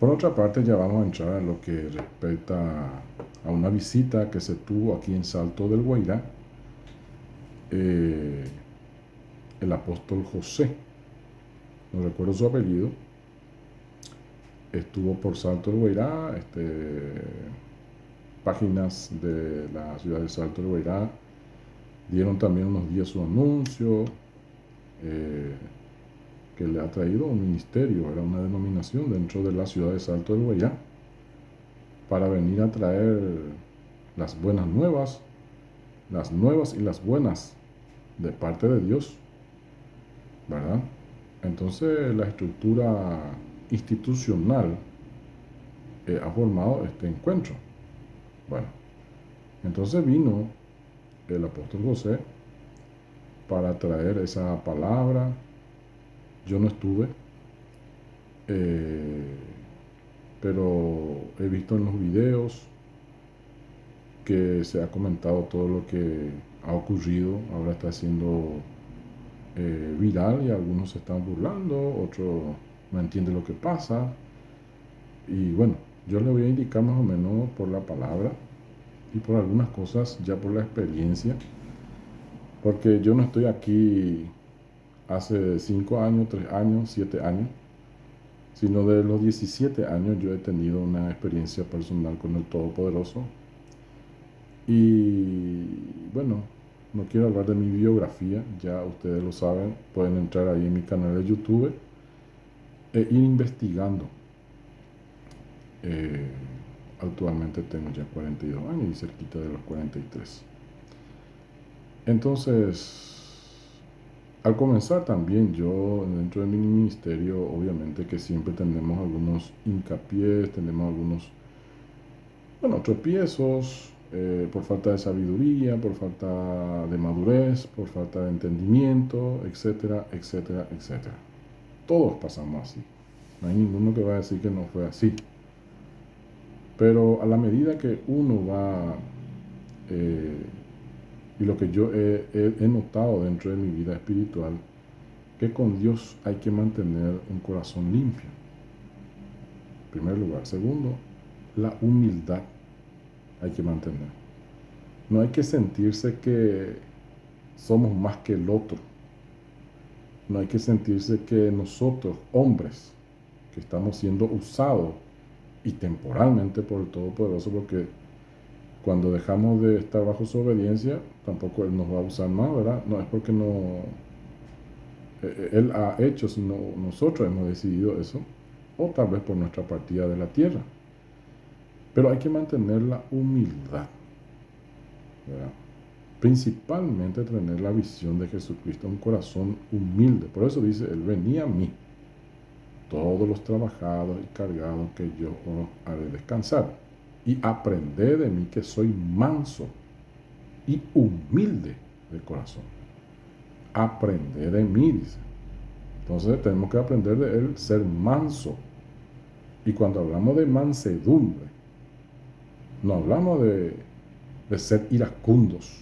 Por otra parte, ya vamos a entrar en lo que respecta a una visita que se tuvo aquí en Salto del Guairá. El apóstol José, no recuerdo su apellido, estuvo por Salto del Guairá. Páginas de la ciudad de Salto del Guairá dieron también unos días su anuncio, que le ha traído un ministerio, era una denominación dentro de la ciudad de Salto del Guairá, para venir a traer las buenas nuevas y las buenas de parte de Dios, ¿verdad? Entonces la estructura institucional ha formado este encuentro. Bueno, entonces vino el apóstol José para traer esa palabra. Yo no estuve, pero he visto en los videos que se ha comentado todo lo que ha ocurrido. Ahora está siendo viral y algunos se están burlando, otros no entienden lo que pasa. Y bueno, yo le voy a indicar más o menos por la palabra y por algunas cosas ya por la experiencia, porque yo no estoy aquí hace 5 años, 3 años, 7 años, sino de los 17 años yo he tenido una experiencia personal con el Todopoderoso. Y bueno, no quiero hablar de mi biografía, ya ustedes lo saben, pueden entrar ahí en mi canal de YouTube e ir investigando. Actualmente tengo ya 42 años y cerquita de los 43. Entonces, al comenzar también yo dentro de mi ministerio, obviamente que siempre tenemos algunos hincapiés, tenemos algunos, tropiezos, por falta de sabiduría, por falta de madurez, por falta de entendimiento, etcétera, etcétera, etcétera. Todos pasamos así. No hay ninguno que va a decir que no fue así. Pero a la medida que uno va, y lo que yo he notado dentro de mi vida espiritual, que con Dios hay que mantener un corazón limpio. En primer lugar. Segundo, la humildad hay que mantener. No hay que sentirse que somos más que el otro. No hay que sentirse que nosotros, hombres, que estamos siendo usados y temporalmente por el Todopoderoso, porque cuando dejamos de estar bajo su obediencia, tampoco Él nos va a usar más, ¿verdad? No es porque Él ha hecho, sino nosotros hemos decidido eso, o tal vez por nuestra partida de la tierra. Pero hay que mantener la humildad, ¿verdad? Principalmente tener la visión de Jesucristo, un corazón humilde. Por eso dice, Él venía a mí, todos los trabajados y cargados, que yo os haré descansar. Y aprended de mí, que soy manso y humilde de corazón. Aprended de mí, dice. Entonces tenemos que aprender de Él ser manso. Y cuando hablamos de mansedumbre, no hablamos de ser iracundos,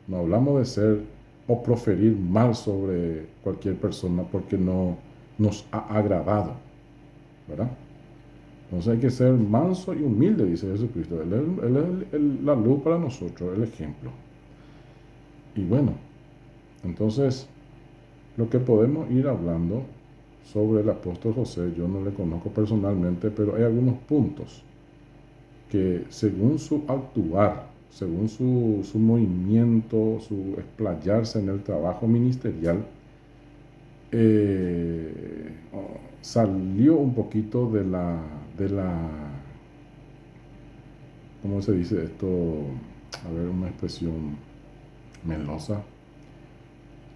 no hablamos de ser o proferir mal sobre cualquier persona porque no nos ha agradado, ¿verdad? Entonces hay que ser manso y humilde, dice Jesucristo. Él es la luz para nosotros, el ejemplo. Y bueno, entonces lo que podemos ir hablando sobre el apóstol José, yo no le conozco personalmente, pero hay algunos puntos que según su actuar, según su movimiento, su explayarse en el trabajo ministerial, salió un poquito de la, ¿cómo se dice esto? A ver, una expresión melosa.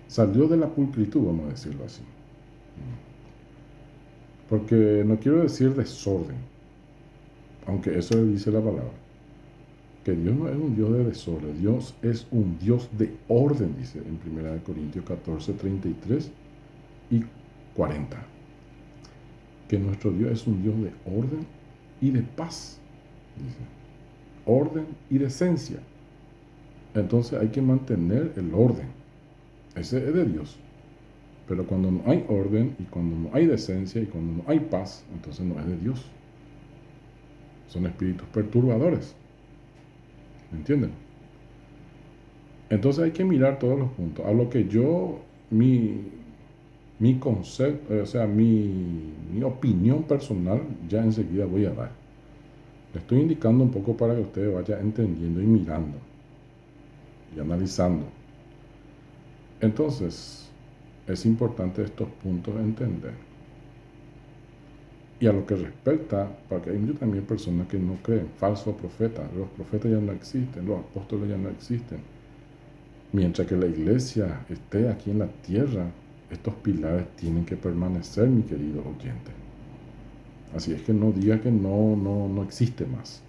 Salió de la pulcritud, vamos a decirlo así. Porque no quiero decir desorden, aunque eso dice la palabra. Que Dios no es un Dios de desorden, Dios es un Dios de orden, dice en 1 Corintios 14, 33 y 40. Que nuestro Dios es un Dios de orden y de paz, dice. Orden y decencia. Entonces hay que mantener el orden. Ese es de Dios. Pero cuando no hay orden y cuando no hay decencia y cuando no hay paz, entonces no es de Dios. son espíritus perturbadores. ¿Me entienden? Entonces hay que mirar todos los puntos. A lo que yo, mi concepto, o sea, mi opinión personal, ya enseguida voy a dar. Le estoy indicando un poco para que usted vaya entendiendo y mirando y analizando. Entonces, es importante estos puntos entender. Y a lo que respecta, porque hay muchas también personas que no creen, falsos profetas. Los profetas ya no existen, los apóstoles ya no existen. Mientras que la iglesia esté aquí en la tierra, estos pilares tienen que permanecer, mi querido oyente. Así es que no diga que no existe más.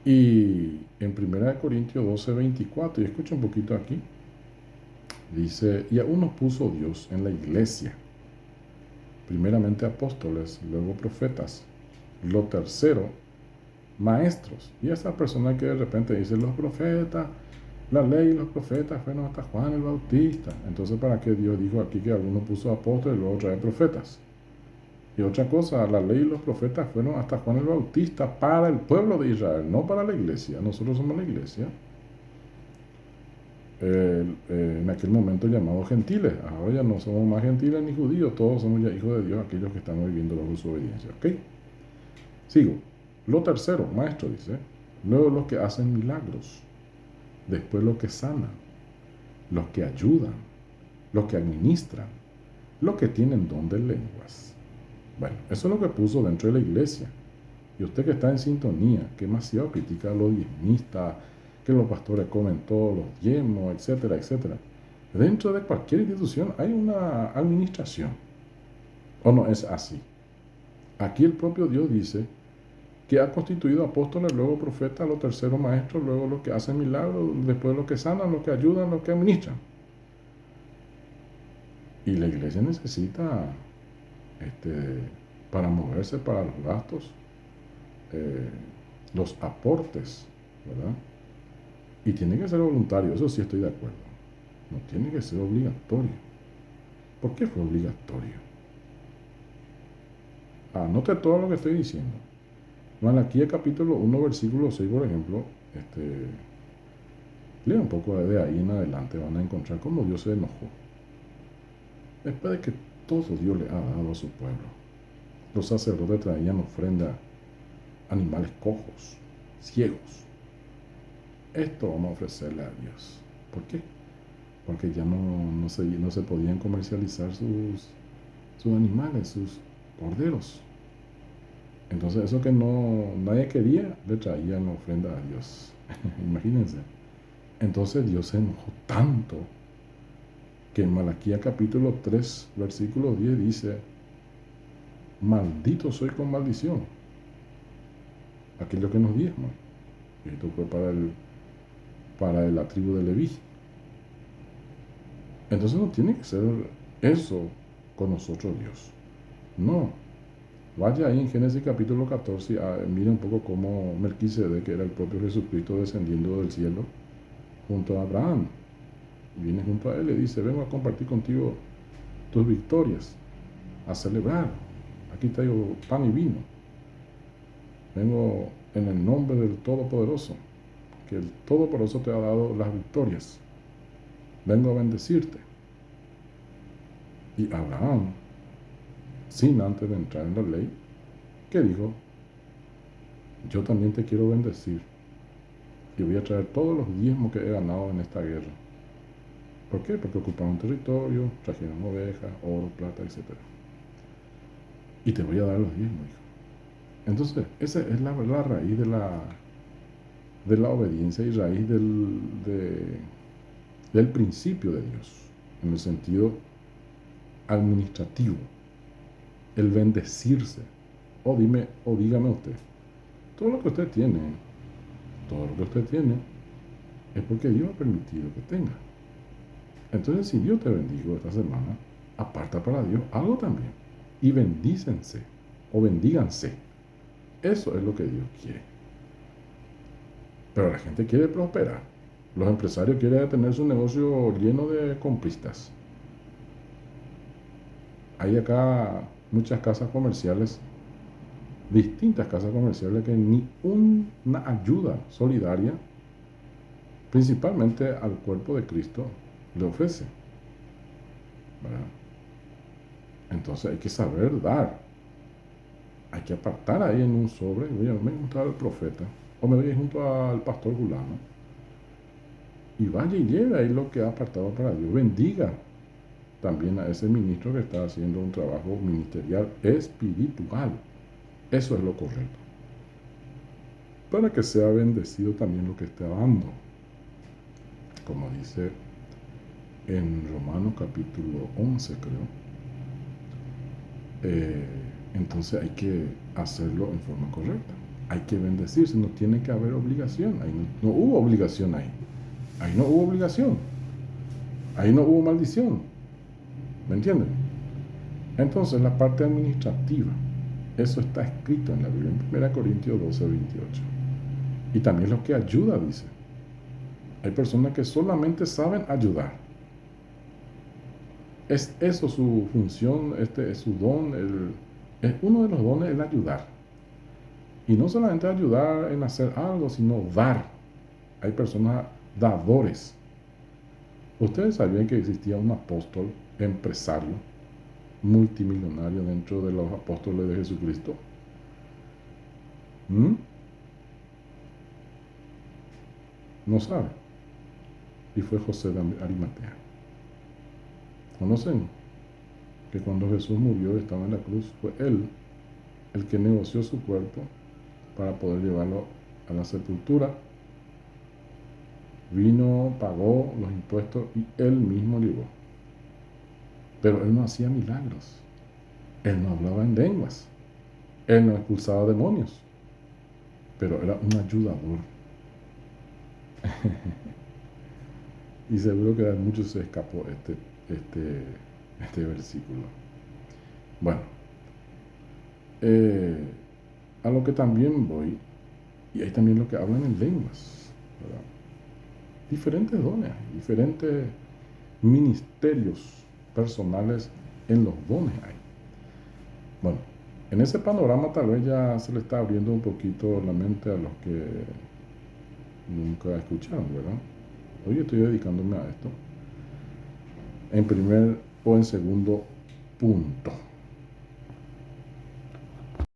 Y en 1 Corintios 12, 24, y escucha un poquito aquí, dice, y aún nos puso Dios en la iglesia, primeramente apóstoles, luego profetas, lo tercero, maestros. Y esa persona que de repente dice, los profetas, la ley y los profetas fueron hasta Juan el Bautista. Entonces, ¿para qué Dios dijo aquí que algunos puso apóstoles y luego trae profetas? Y otra cosa, la ley y los profetas fueron hasta Juan el Bautista para el pueblo de Israel, no para la iglesia. Nosotros somos la iglesia. En aquel momento llamados gentiles. Ahora ya no somos más gentiles ni judíos, todos somos ya hijos de Dios, aquellos que estamos viviendo bajo su obediencia. ¿Ok? Sigo. Lo tercero, maestro dice, luego los que hacen milagros, después los que sanan, los que ayudan, los que administran, los que tienen don de lenguas. Bueno, eso es lo que puso dentro de la iglesia. Y usted que está en sintonía, que demasiado critica a los diezmistas, que los pastores comen todos los diezmos, etcétera, etcétera. Dentro de cualquier institución hay una administración. ¿O no es así? Aquí el propio Dios dice que ha constituido apóstoles, luego profetas, los terceros maestros, luego los que hacen milagros, después los que sanan, los que ayudan, los que administran. Y la iglesia necesita, para moverse, para los gastos, los aportes, ¿verdad? Y tiene que ser voluntario, eso sí estoy de acuerdo. No tiene que ser obligatorio. ¿Por qué fue obligatorio? Anote todo lo que estoy diciendo. Malaquías capítulo 1, versículo 6, por ejemplo, lea un poco de ahí en adelante, van a encontrar cómo Dios se enojó. Después de que todo Dios le ha dado a su pueblo, los sacerdotes traían ofrenda animales cojos, ciegos. Esto vamos a ofrecerle a Dios. ¿Por qué? Porque ya no se podían comercializar sus animales, sus corderos. Entonces eso que nadie quería, le traían ofrenda a Dios. Imagínense. Entonces Dios se enojó tanto que en Malaquías capítulo 3, versículo 10 dice, maldito soy con maldición. Aquello que nos diezma. Esto fue para la tribu de Leví. Entonces no tiene que ser eso con nosotros Dios. No. Vaya ahí en Génesis capítulo 14, mire un poco cómo Melquisedec, que era el propio Jesucristo descendiendo del cielo, junto a Abraham. Viene junto a él y le dice, vengo a compartir contigo tus victorias, a celebrar. Aquí traigo pan y vino. Vengo en el nombre del Todopoderoso, que el Todopoderoso te ha dado las victorias. Vengo a bendecirte. Y Abraham, sin antes de entrar en la ley, ¿qué dijo? Yo también te quiero bendecir y voy a traer todos los diezmos que he ganado en esta guerra. ¿Por qué? Porque ocuparon territorio, trajeron ovejas, oro, plata, etc. Y te voy a dar los diezmos, hijo. Entonces, esa es la raíz de la obediencia y raíz del principio de Dios, en el sentido administrativo, el bendecirse. O dígame usted, todo lo que usted tiene es porque Dios ha permitido que tenga. Entonces, si Dios te bendijo esta semana, aparta para Dios algo también. Y bendícense o bendíganse. Eso es lo que Dios quiere. Pero la gente quiere prosperar. Los empresarios quieren tener su negocio lleno de compristas. Hay acá muchas casas comerciales distintas casas comerciales que ni una ayuda solidaria, principalmente al cuerpo de Cristo, le ofrece, ¿verdad? Entonces hay que saber dar. Hay que apartar ahí en un sobre, voy a irme junto al profeta, o me voy junto al pastor fulano, y vaya y lleve ahí lo que ha apartado para Dios. Bendiga también a ese ministro que está haciendo un trabajo ministerial espiritual. Eso es lo correcto. Para que sea bendecido también lo que está dando. Como dice en Romanos capítulo 11, creo. Entonces hay que hacerlo en forma correcta. Hay que bendecirse, no tiene que haber obligación. Ahí no hubo obligación ahí. Ahí no hubo obligación. Ahí no hubo maldición. ¿Me entienden? Entonces la parte administrativa, eso está escrito en la Biblia, en 1 Corintios 12, 28. Y también lo que ayuda, dice. Hay personas que solamente saben ayudar. Es eso su función, este es su don. Uno de los dones es el ayudar. Y no solamente ayudar en hacer algo, sino dar. Hay personas dadores. Ustedes sabían que existía un apóstol, empresario, multimillonario dentro de los apóstoles de Jesucristo. ¿Mm? No sabe. Y fue José de Arimatea. ¿Conocen? Que cuando Jesús murió, estaba en la cruz, fue él el que negoció su cuerpo para poder llevarlo a la sepultura. Vino, pagó los impuestos y él mismo llevó. Pero él no hacía milagros. Él no hablaba en lenguas. Él no expulsaba demonios. Pero era un ayudador. Y seguro que a muchos se escapó este versículo. Bueno, a lo que también voy, y hay también lo que hablan en lenguas, ¿verdad? Diferentes dones, diferentes ministerios personales en los dones hay. Bueno, en ese panorama tal vez ya se le está abriendo un poquito la mente a los que nunca escucharon, ¿verdad? Hoy estoy dedicándome a esto. En primer o en segundo punto.